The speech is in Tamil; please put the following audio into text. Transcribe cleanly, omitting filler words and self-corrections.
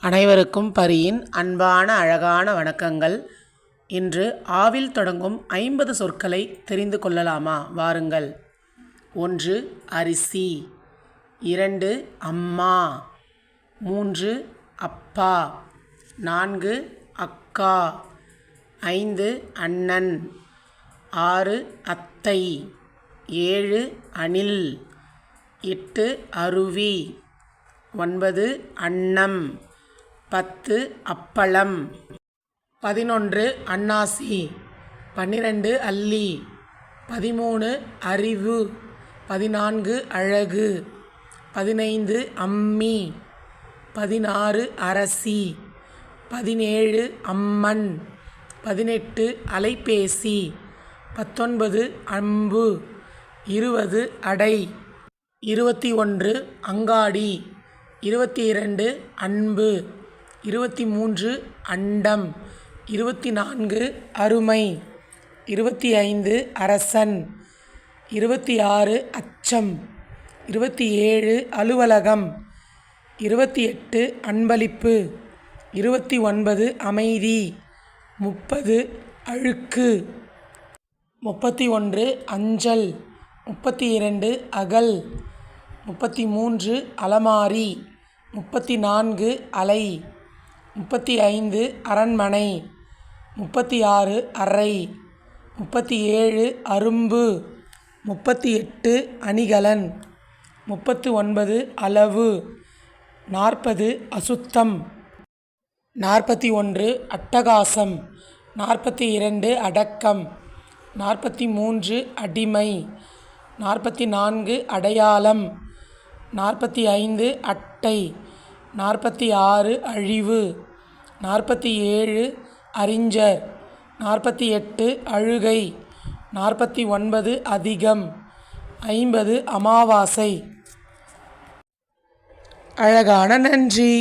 அனைவருக்கும் பரியின் அன்பான அழகான வணக்கங்கள். இன்று ஆவில் தொடங்கும் 50 சொற்களை தெரிந்து கொள்ளலாமா? வாருங்கள். 1 அரிசி, 2 அம்மா, 3 அப்பா, 4 அக்கா, 5 அண்ணன், 6 அத்தை, 7 அணில், 8 அருவி, 9 அன்னம், 10 அப்பளம், 11 அன்னாசி, 12 அல்லி, 13 அறிவு, 14 அழகு, 15 அம்மி, 16 அரசி, 17 அம்மன், 18 அலைபேசி, 19 அம்பு, 20 அடை, 21 அங்காடி, 22 அன்பு, 23 அண்டம், 24 அருமை, 25 அரசன், 26 அச்சம், 27 அலுவலகம், 28 அன்பளிப்பு, 29 அமைதி, 30 அழுக்கு, 31 அஞ்சல், 32 அகல், 33 அலமாரி, 34 அலை, 35 அரண்மனை, 36 அறை, 37 அரும்பு, 38 அணிகலன், 39 அளவு, 40 அசுத்தம், 41 அட்டகாசம், 42 அடக்கம், 43 அடிமை, 44 அடையாளம், 45 அட்டை, 46 அழிவு, 47 அறிஞர், 48 அழுகை, 49 அதிகம், 50 அமாவாசை. அழகான நன்றி.